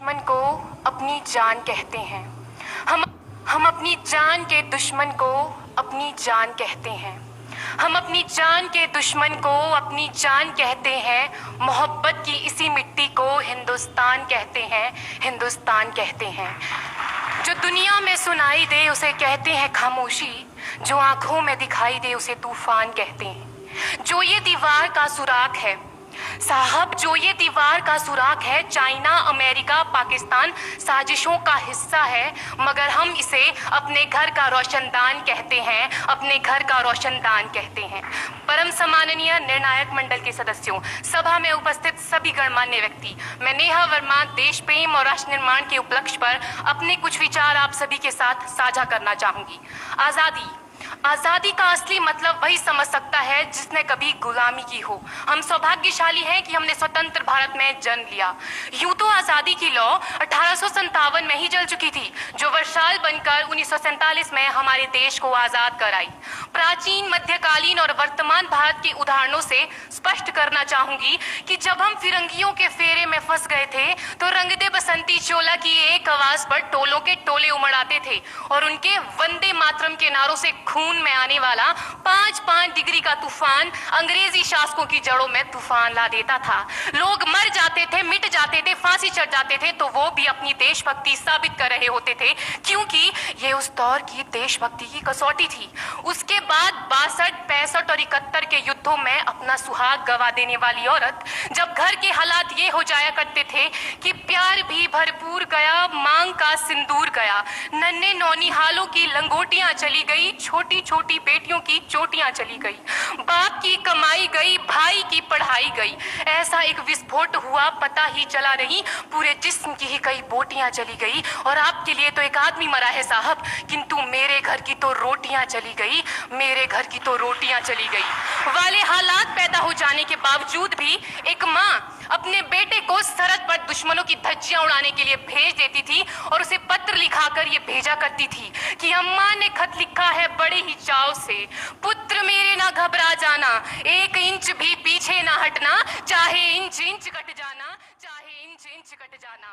दुश्मन को अपनी जान कहते हैं। हम हम अपनी जान के दुश्मन को अपनी जान कहते हैं। हम अपनी जान के दुश्मन को अपनी जान कहते हैं। मोहब्बत की इसी मिट्टी को हिंदुस्तान कहते हैं, हिंदुस्तान कहते हैं। जो दुनिया में सुनाई दे उसे कहते हैं खामोशी, जो आंखों में दिखाई दे उसे तूफान कहते हैं। जो ये दीवार का सुराख है साहब, जो ये दीवार का सुराख है, चाइना, अमेरिका, पाकिस्तान साजिशों का हिस्सा है, मगर हम इसे अपने घर का रोशनदान कहते हैं, अपने घर का रोशनदान कहते हैं। परम सम्माननीय निर्णायक मंडल के सदस्यों, सभा में उपस्थित सभी गणमान्य व्यक्ति, मैं नेहा वर्मा देश प्रेम और राष्ट्र निर्माण के उपलक्ष्य पर अपने कुछ विचार आप सभी के साथ साझा करना चाहूंगी। आजादी का असली मतलब वही समझ सकता है जिसने कभी गुलामी की हो। हम सौभाग्यशाली हैं कि हमने स्वतंत्र भारत में जन्म लिया। यूं तो आजादी की लौ 1857 में ही जल चुकी थी, जो वर्षाल बनकर 1947 में हमारे देश को आजाद कराई। प्राचीन, मध्यकालीन और वर्तमान भारत के उदाहरणों से स्पष्ट करना चाहूंगी कि जब हम फिरंगियों के फेरे में फंस गए थे तो रंग दे बसंती चोला की एक आवाज पर टोलों के टोले उमड़ आते थे और उनके वंदे मातरम के नारों से खून में आने वाला 5-5 डिग्री का तूफान अंग्रेजी शासकों की जड़ों में तूफान ला देता था। लोग मर जाते थे, मिट जाते थे, फांसी चढ़ जाते थे, तो वो भी अपनी देशभक्ति साबित कर रहे होते थे, क्योंकि ये उस दौर की देशभक्ति की कसौटी थी। उसके बाद 62, 65 और 71 के युद्धों में अपना सुहाग गवा देने वाली औरत, जब घर के हालात ये हो जाया करते थे कि प्यार भी भरपूर गया, मांग का सिंदूर गया, नन्हे नौनिहालों की लंगोटियां चली गई, छोटी छोटी बेटियों की चोटियां चली गई, बाप की कमाई गई, भाई की पढ़ाई गई। ऐसा एक विस्फोट हुआ, पता ही चला नहीं, पूरे जिस्म की ही कई बोटियां चली गई। और आपके लिए तो एक आदमी मरा है साहब, किंतु मेरे घर की तो रोटियां चली गई, मेरे घर की तो रोटियां चली गई वाले हालात पैदा हो जाने के बावजूद भी एक माँ अपने बेटे को सरहद पर दुश्मनों की धज्जियां उड़ाने के लिए भेज देती थी और उसे पत्र लिखाकर ये भेजा करती थी कि अम्मा ने खत लिखा है बड़े ही चाव से, पुत्र मेरे ना घबरा जाना, 1 इंच भी पीछे ना हटना, चाहे इंच इंच कट जाना, चाहे इंच इंच कट जाना।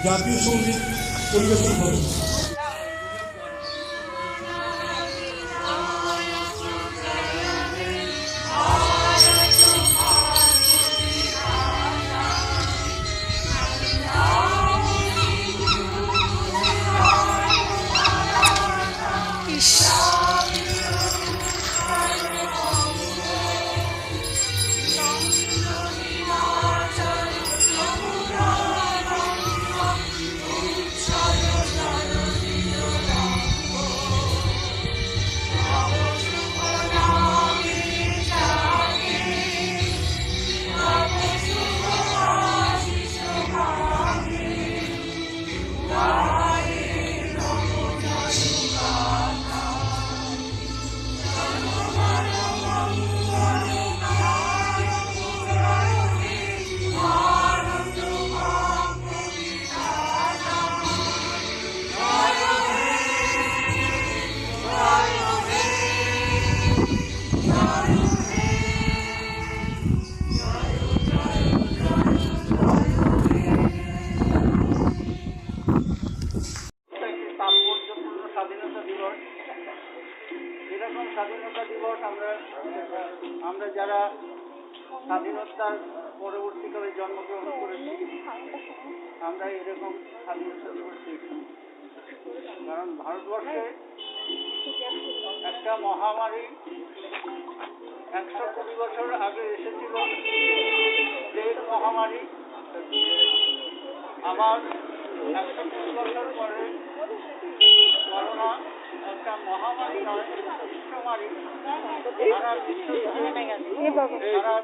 জাতীয় সঙ্গীত পরিবেশন হবে। দিবস। এরকম স্বাধীনতা দিবস আমরা যারা স্বাধীনতার পরবর্তীকালে জন্মগ্রহণ করেছি আমরা এরকম স্বাধীনতা দিবস দেখি। কারণ ভারতবর্ষে একটা মহামারী 120 বছর আগে এসেছিল, প্লেগ মহামারী। আবার 120 বছর পরে করোনা, একটা মহামারী নয়, বিশ্বমারী। সারা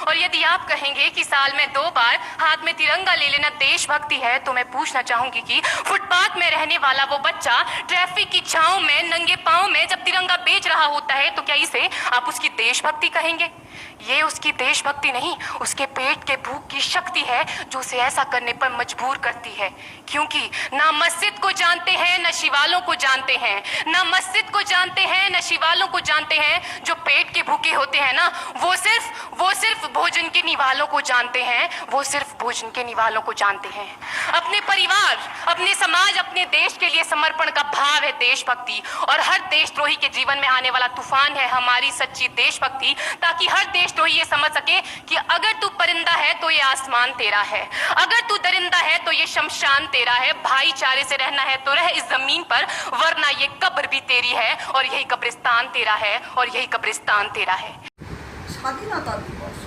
और यदि आप कहेंगे कि साल में 2 बार हाथ में तिरंगा ले लेना देशभक्ति है, तो मैं पूछना चाहूंगी कि फुटपाथ में रहने वाला वो बच्चा ट्रैफिक की छांव में नंगे पांव में जब तिरंगा बेच रहा होता है, तो क्या इसे आप उसकी देशभक्ति कहेंगे? ये उसकी देशभक्ति नहीं, उसके पेट के भूख की शक्ति है जो उसे ऐसा करने पर मजबूर करती है। क्योंकि ना मस्जिद को जानते हैं न शिवालों को जानते हैं, ना मस्जिद को जानते हैं न शिवालों को जानते हैं। जो पेट के भूखे होते हैं ना, वो सिर्फ भोजन के निवालों को जानते हैं, वो सिर्फ भोजन के निवालों को जानते हैं। अपने परिवार, अपने समाज, अपने देश के लिए समर्पण का भाव है देशभक्ति। और हर देशद्रोही के जीवन में आने वाला तूफान है हमारी सच्ची देशभक्ति, ताकि हर देशद्रोही ये समझ सके कि अगर तू परिंदा है तो ये आसमान तेरा है, अगर तू दरिंदा है तो ये शमशान तेरा है। भाईचारे से रहना है तो रह इस जमीन पर, वरना ये कब्र भी तेरी है और यही कब्रिस्तान तेरा है, और यही कब्रिस्तान तेरा है। স্বাধীনতা দিবস।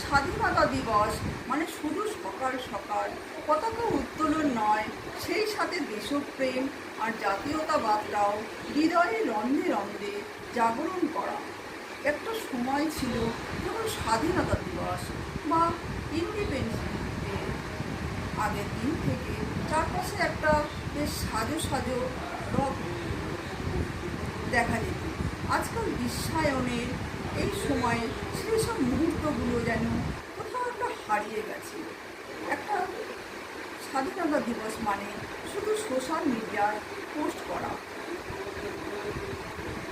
স্বাধীনতা দিবস মানে শুধু সকাল সকাল পতাকা উত্তোলন নয়, সেই সাথে দেশপ্রেম আর জাতীয়তাবাদটাও হৃদয়ে রন্ধে রন্ধে জাগরণ করা। একটা সময় ছিল যখন স্বাধীনতা দিবস বা ইন্ডিপেন্ডেন্স ডে আগের দিন থেকে চারপাশে একটা বেশ সাজো সাজো রব দেখা যেত। আজকাল বিশ্বায়নের এই সময়ে সেই সব মুহূর্তগুলো যেন কোথাও একটা হারিয়ে গেছে। একটা স্বাধীনতা দিবস মানে শুধু সোশ্যাল মিডিয়ায় পোস্ট করা।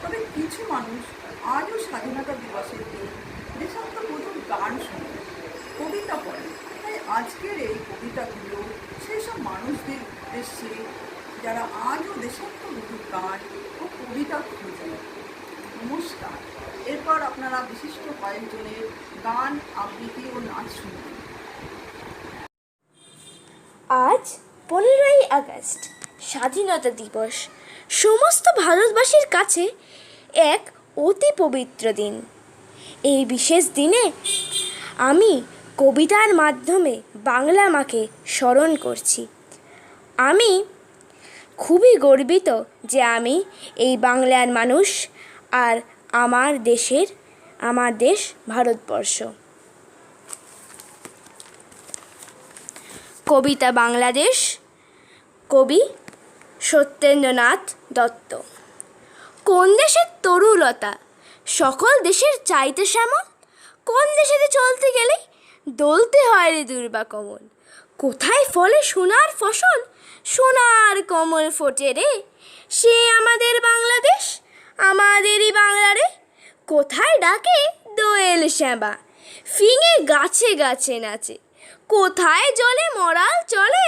তবে কিছু মানুষ আজও স্বাধীনতা দিবসের দিন দেশাত্মবোধক গান শোনে, কবিতা পড়ে। তাই আজকের এই কবিতাগুলো সেই সব মানুষদের উদ্দেশ্যে যারা আজও দেশাত্মবোধক গান ও কবিতা খুঁজে। নমস্কার। এরপর আপনারা বিশিষ্ট কয়েকজনের গান আবৃত্তি ও নাচ শুনবেন। আজ 15ই আগস্ট স্বাধীনতা দিবস সমস্ত ভারতবাসীর কাছে এক অতি পবিত্র দিন। এই বিশেষ দিনে আমি কবিতার মাধ্যমে বাংলা মাকে স্মরণ করছি। আমি খুবই গর্বিত যে আমি এই বাংলার মানুষ আর আমার দেশ ভারতবর্ষ। কবিতা বাংলাদেশ, কবি সত্যেন্দ্রনাথ দত্ত। কোন দেশের তরুলতা সকল দেশের চাইতে শ্যামল, কোন দেশেতে চলতে গেলে দলতে হয় রে দুর্বা কমল। কোথায় ফলে সোনার ফসল, সোনার কমল ফোটে রে, সে আমাদের বাংলাদেশ, আমাদেরই বাংলা রে। কোথায় ডাকে দোয়েল শ্যামা, ফিঙে গাছে গাছে নাচে। কোথায় জলে মরাল চলে,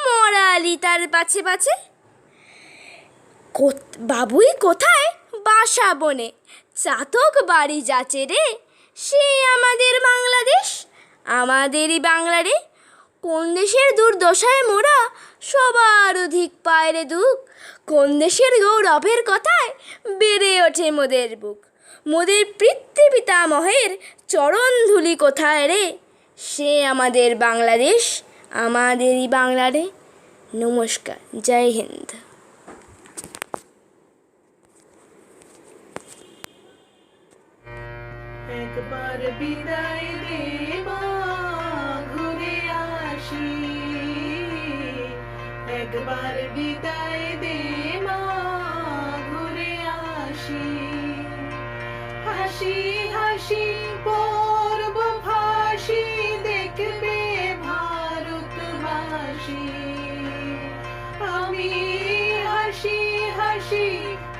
মরালি তার পাছে পাছে। বাবুই কোথায় বাসা বনে, চাতক বাড়ি যাচে রে, সে আমাদের বাংলাদেশ, আমাদেরই বাংলা রে। কোন দেশের দুর্দশায় মোরা সবার অধিক পায় রে দুঃখ, কোন দেশের গৌরবের কথায় বেড়ে ওঠে মোদের বুক। মোদের পিতৃ পিতামহের চরণ ধুলি কোথায় রে, সে আমাদের বাংলাদেশ, আমাদেরই বাংলা রে। নমস্কার, জয় হিন্দ। একবার বিদায় দে মা, ঘুরে আসি। একবার বিদায় দে মা, ঘুরে আসি। হাসি হাসি পরব ফাঁসি, দেখবে ভারতবাসী। আমি হাসি হাসি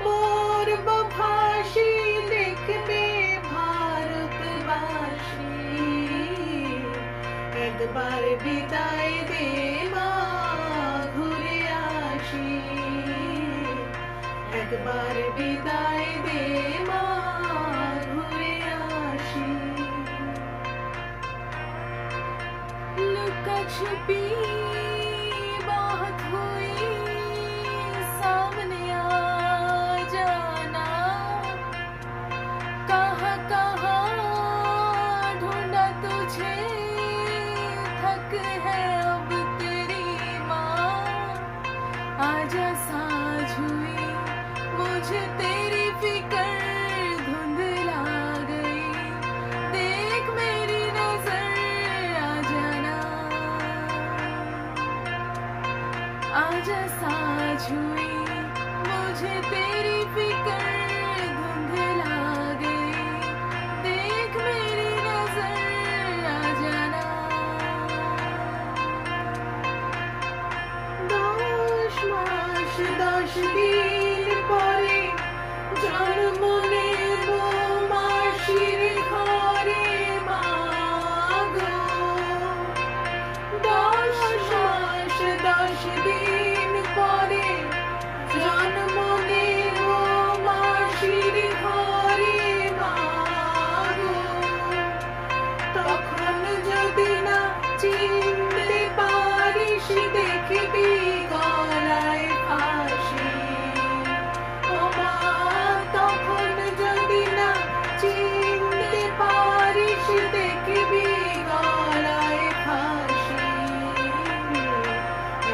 পরব ফাঁসি, দেখবে ভারতবাসী। একবার বিদায় দে মা, ঘুরে আসি। একবার বিদায় দে মা, ঘুরে আসি। लुका छुपी बात हुई, सामने आ जाना। कहाँ कहाँ ढूंढा तुझे, थक है अब तेरी माँ। आजा साँझ हुई, मुझे तेरी फिक्र धुंधला गई। देख मेरी नजर आ जाना। आजा साँझ हुई, मुझे तेरी फिक्र धुंधला गई। देख मेरी 10 দিন পরে জন্ম নেব মাসির ঘরে মাগো। 10 মাস 10 দিন পরে জন্ম নেব মাসির ঘরে মাগো। তখন যদি না চিনতে পারিস দেখবি গলায় ফাঁসি। ও মা, তখন যদি না চিনতে পারিস দেখবি গলায় ফাঁসি।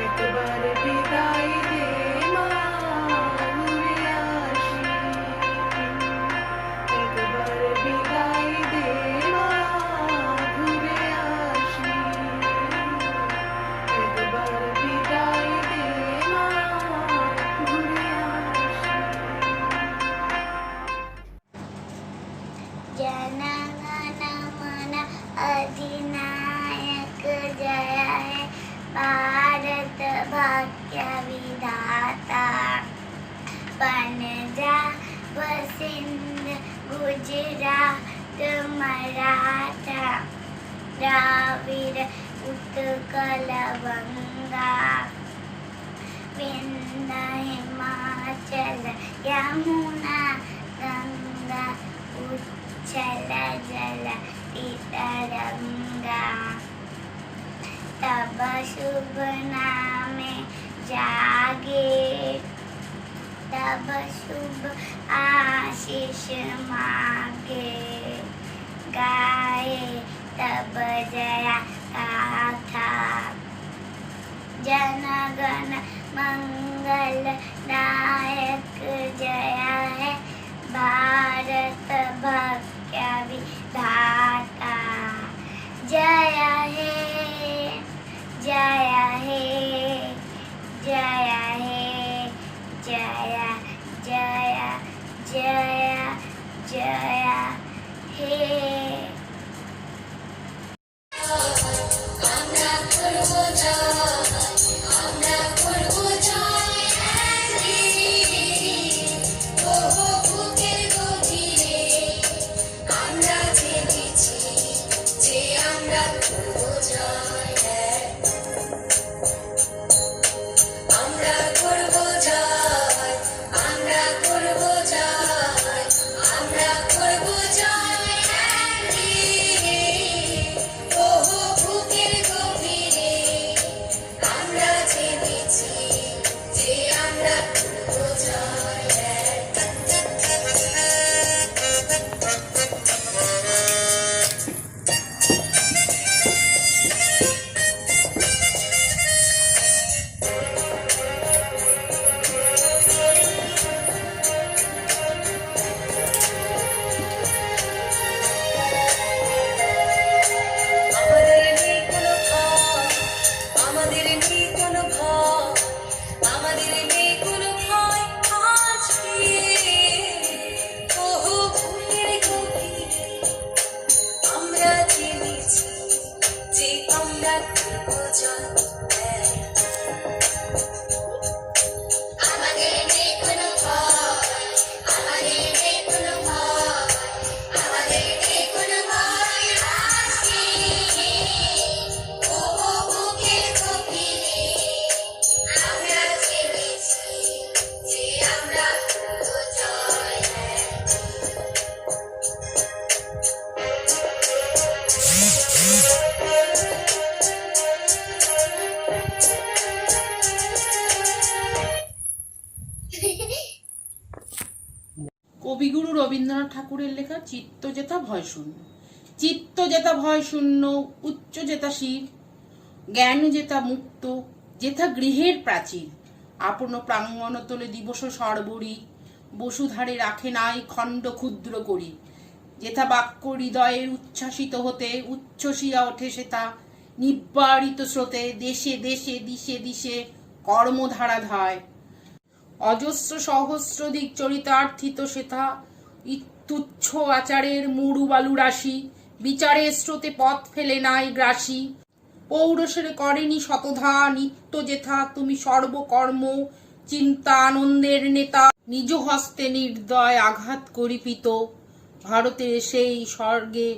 একবার বিদায় দে মা, ঘুরে আসি। একবার বিদায় দে মা, ঘুরে আসি। একবার বিদায় দে মা, ঘুরে আসি। जनगण मन अधिनायक जय हे भारत भाग्य विधाता। पंजाब सिंध गुजरात मराठा द्राविड़ उत्कल बंगा विंध्य हिमाचल यमुना गंगा उच्छल जल तरंगा। तब शुभ नामे जागे तब शुभ आशीष मांगे। गाए तब जया गाथा जनगण मंगल नायक जय है भारत भाग्य विधाता। जय हे जय हे जय हे जय जय जय जय हे। কবিগুরু রবীন্দ্রনাথ ঠাকুরের লেখা চিত্ত যেথা ভয় শূন্য। চিত্ত যেথা ভয় শূন্য, উচ্চ যেথা শির, জ্ঞান যেথা মুক্ত, যেথা গৃহের প্রাচীর। আপন প্রাঙ্গণ তোলে দিবস সর্বরি, বসুধারে রাখে নাই খণ্ড ক্ষুদ্র করি। যেথা বাক্য হৃদয়ের উচ্ছ্বাসিত হতে উচ্ছ্বসিয়া ওঠে সেথা নিব্বারিত স্রোতে, দেশে দেশে দিশে দিশে কর্মধারা ধায়। অজস্র সহস্রধিক চরিতার্থিত সেথা তুচ্ছ আচারের মুড়ু বালু রাশি, বিচারের স্রোতে পথ ফেলে নাই গ্রাসী। পৌরসেরে করেনি শতধা, নিত্য যেথা তুমি সর্বকর্ম চিন্তা আনন্দের নেতা, নিজ হস্তে নির্দয় আঘাত করিপিত, ভারতের সেই স্বর্গে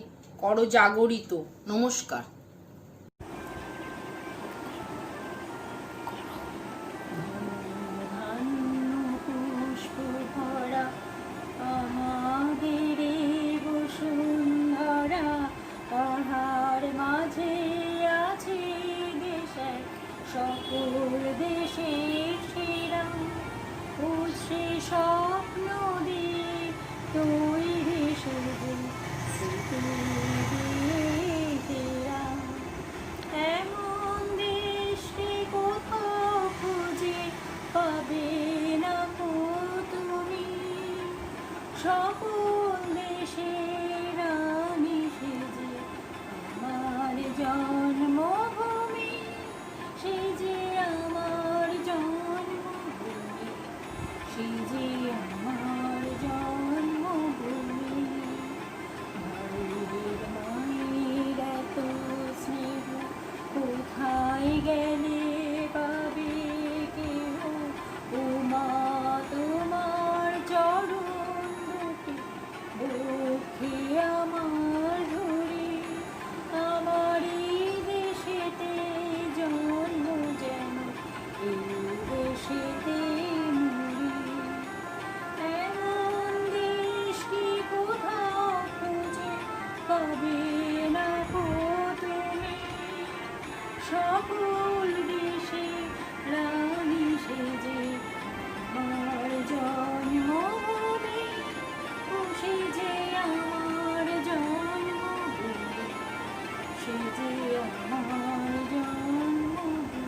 কর জাগরিত। নমস্কার। পুষ্প ভরা আমাদের বসুন্ধরা, তাহার মাঝে আছে দেশে সকল দেশের সেরা, উৎসে স্বপ্ন দিয়ে তৈরি শুধু স্মৃতি দিয়ে ঘেরা। এমন দেশকে কোথাও খুঁজে পাবে না কো তুমি, সকল দেশের রানী সেজে আমার জন্মভূমি, সেজে আমার জন্মভূমি, সেজে আমার জন্মভূমি। ভারতের মায়ের এত স্নেহ কোথায় গেলে পাবে কেহ, ও মা তোমার চরণ দুটি বক্ষে আমার ধরি, আমার এই দেশেতে জন্ম যেন এই দেশেতে মরি। এমন দেশ কি কোথাও খুঁজে পাবে না কো তুমি, সকল দেশে রানী সেজে আমার জন্মভূমি, ও সেজে আমার জন্মভূমি, সেজে আমার জন্মভূমি।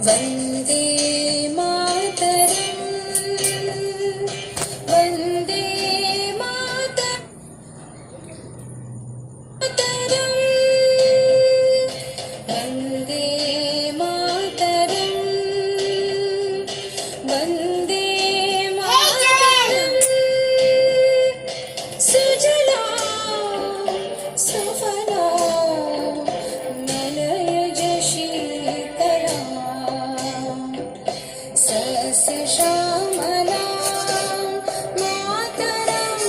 वन्दे मातरम्, वन्दे मातरम्, वन्दे मातरम्, वन्दे मातरम्। सुजलां सुफलां मलयज शीतलां, सस्यश्यामलां मातरम्,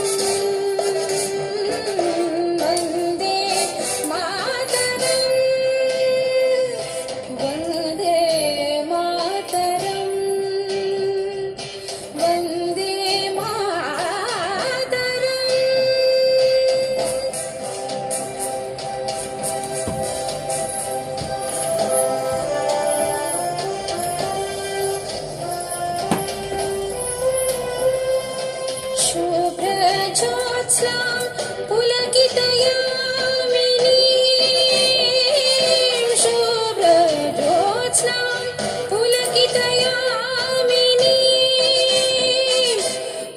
वन्दे मातरम्, वन्दे मातरम्, वन्दे मातरम्। शुभ्रज्योत्स्नां पुलकितयामिनीं, शुभ्रज्योत्स्नां पुलकितयामिनीं,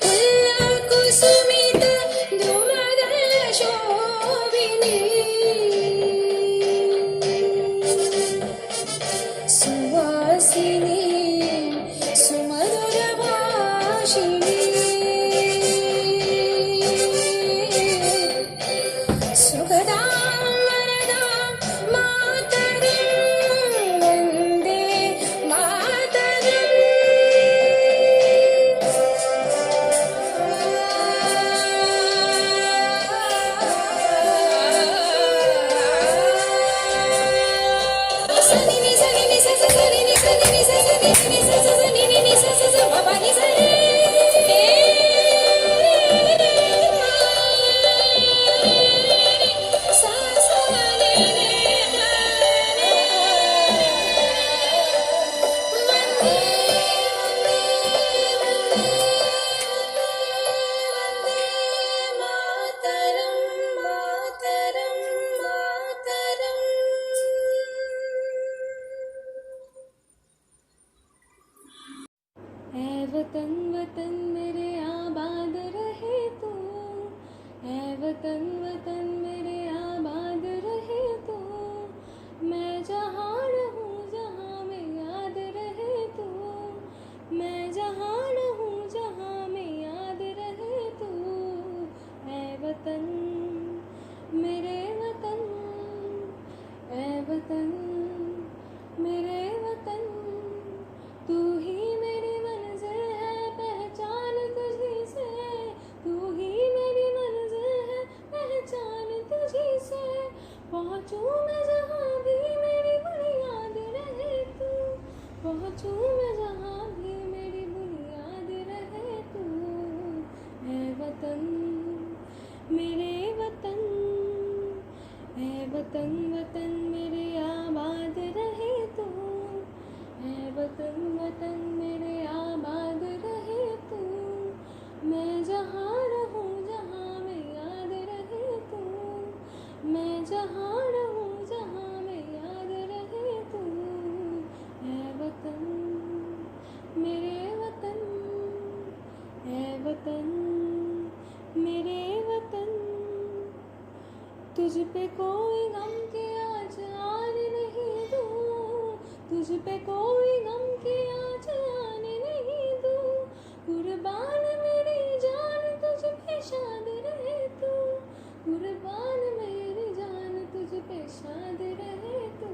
पुल्लकुसुमितद्रुमदलशोभिनीं, सुवासिनीं सुमधुरभाषिणीं, सुखदां वरदां मातरम्, वन्दे मातरम्। सनिनि सनिनि स स सनिनि सनिनि स स निनि स स सनिनि नि स स स बाबा नि स रे सा सा नि नि ध नि। वन्दे मातरम्, मातरम्, मातरम्। ऐ वतन वतन मेरे आबाद रहे तू, ऐ वतन वतन मेरे आबाद रहे तू, मैं जहाँ रहूँ जहाँ में याद रहे तू, मैं जहाँ वतन मेरे वतन, तुझ पे कोई गम के आज आने नहीं दूँ, तुझ पे कोई गम के आज आने नहीं दूँ, कुर्बान मेरी जान तुझ पे शाद रहे तू, कुर्बान मेरी जान तुझ पे शाद रहे तू,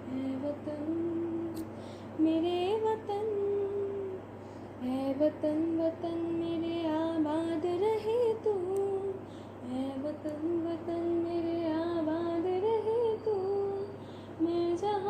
है वतन मेरे वतन, है वतन वतन मेरे आबाद रहे तू, है वतन वतन मेरे आबाद रहे तू, मैं जहाँ